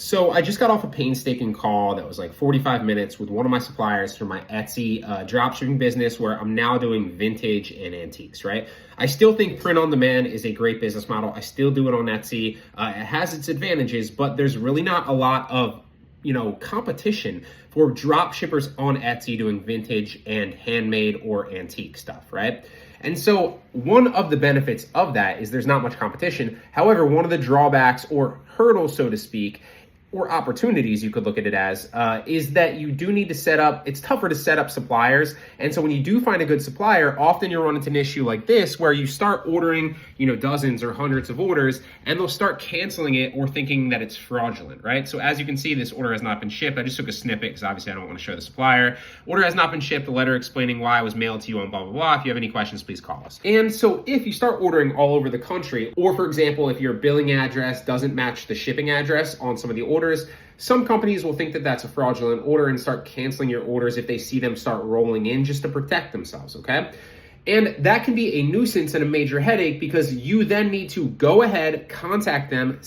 So I just got off a painstaking call that was like 45 minutes with one of my suppliers for my Etsy dropshipping business, where I'm now doing vintage and antiques, right? I still think print on demand is a great business model. I still do it on Etsy. It has its advantages, but there's really not a lot of competition for drop shippers on Etsy doing vintage and handmade or antique stuff, right? And so one of the benefits of that is there's not much competition. However, one of the drawbacks or hurdles, so to speak, or opportunities, you could look at it as, is that you do need to set up, it's tougher to set up suppliers. And so when you do find a good supplier, often you'll run into an issue like this, where you start ordering, dozens or hundreds of orders, and they'll start canceling it or thinking that it's fraudulent, right? So as you can see, this order has not been shipped. I just took a snippet because obviously I don't want to show the supplier. Order has not been shipped, a letter explaining why it was mailed to you on blah, blah, blah. If you have any questions, please call us. And so if you start ordering all over the country, or for example, if your billing address doesn't match the shipping address on some of the orders, some companies will think that that's a fraudulent order and start canceling your orders if they see them start rolling in just to protect themselves, okay? And that can be a nuisance and a major headache, because you then need to go ahead, contact them,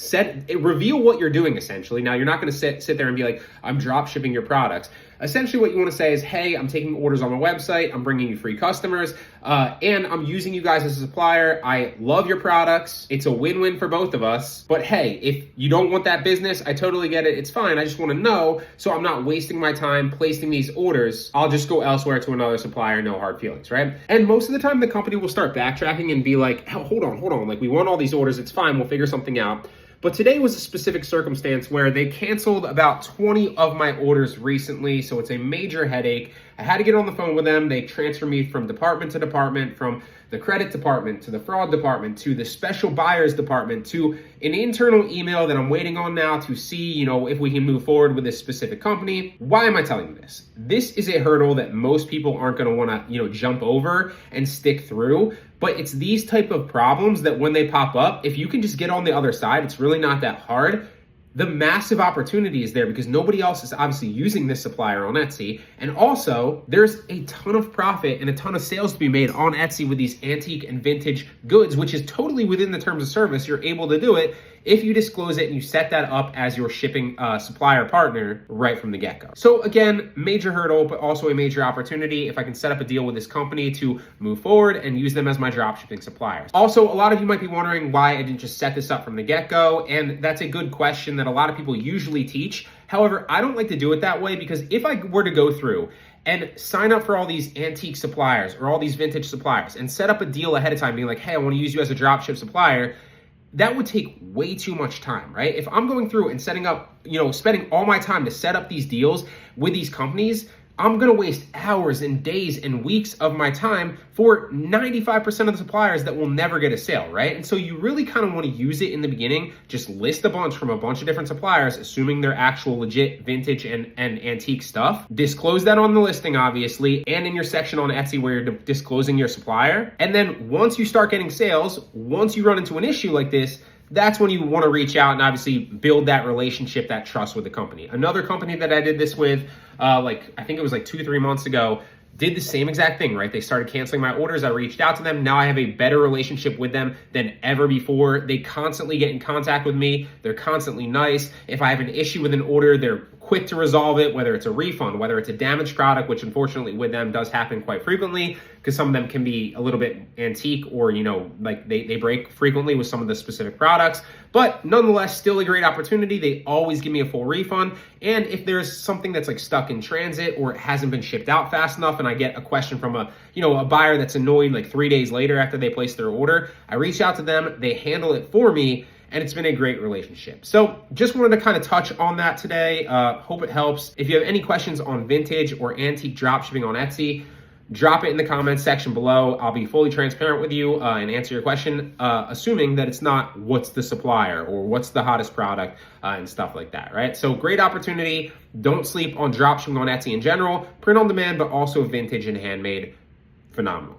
reveal what you're doing essentially. Now, you're not gonna sit there and be like, I'm drop shipping your products. Essentially what you wanna say is, hey, I'm taking orders on my website, I'm bringing you free customers, and I'm using you guys as a supplier. I love your products. It's a win-win for both of us. But hey, if you don't want that business, I totally get it. It's fine. I just wanna know, so I'm not wasting my time placing these orders. I'll just go elsewhere to another supplier, no hard feelings, right? And most of the time the company will start backtracking and be like, hold on. Like, we want all these orders. It's fine. We'll figure something out. But today was a specific circumstance where they canceled about 20 of my orders recently, so it's a major headache. I had to get on the phone with them. They transferred me from department to department, from the credit department to the fraud department to the special buyers department to an internal email that I'm waiting on now to see, if we can move forward with this specific company. Why am I telling you this? This is a hurdle that most people aren't going to want to, jump over and stick through. But it's these type of problems that when they pop up, if you can just get on the other side, it's really not that hard. The massive opportunity is there because nobody else is obviously using this supplier on Etsy. And also, there's a ton of profit and a ton of sales to be made on Etsy with these antique and vintage goods, which is totally within the terms of service. You're able to do it if you disclose it and you set that up as your shipping supplier partner right from the get-go. So again, major hurdle, but also a major opportunity if I can set up a deal with this company to move forward and use them as my dropshipping suppliers. Also, a lot of you might be wondering why I didn't just set this up from the get-go, and that's a good question that a lot of people usually teach. However, I don't like to do it that way, because if I were to go through and sign up for all these antique suppliers or all these vintage suppliers and set up a deal ahead of time being like, hey, I want to use you as a dropship supplier, that would take way too much time, right? If I'm going through and setting up, spending all my time to set up these deals with these companies, I'm gonna waste hours and days and weeks of my time for 95% of the suppliers that will never get a sale, right? And so you really kind of want to use it in the beginning, just list a bunch from a bunch of different suppliers, assuming they're actual legit vintage and antique stuff. Disclose that on the listing, obviously, and in your section on Etsy where you're disclosing your supplier. And then once you start getting sales, once you run into an issue like this, that's when you want to reach out and obviously build that relationship, that trust with the company. Another company that I did this with, I think it was like 2-3 months ago, did the same exact thing, right? They started canceling my orders. I reached out to them. Now I have a better relationship with them than ever before. They constantly get in contact with me. They're constantly nice. If I have an issue with an order, they're quick to resolve it, whether it's a refund, whether it's a damaged product, which unfortunately with them does happen quite frequently because some of them can be a little bit antique or, they break frequently with some of the specific products. But nonetheless, still a great opportunity. They always give me a full refund. And if there's something that's like stuck in transit or it hasn't been shipped out fast enough and I get a question from a buyer that's annoyed like 3 days later after they place their order, I reach out to them, they handle it for me, and it's been a great relationship. So just wanted to kind of touch on that today. Hope it helps. If you have any questions on vintage or antique dropshipping on Etsy, drop it in the comments section below. I'll be fully transparent with you and answer your question, assuming that it's not what's the supplier or what's the hottest product and stuff like that, right? So great opportunity. Don't sleep on dropshipping on Etsy in general, print on demand, but also vintage and handmade. Phenomenal.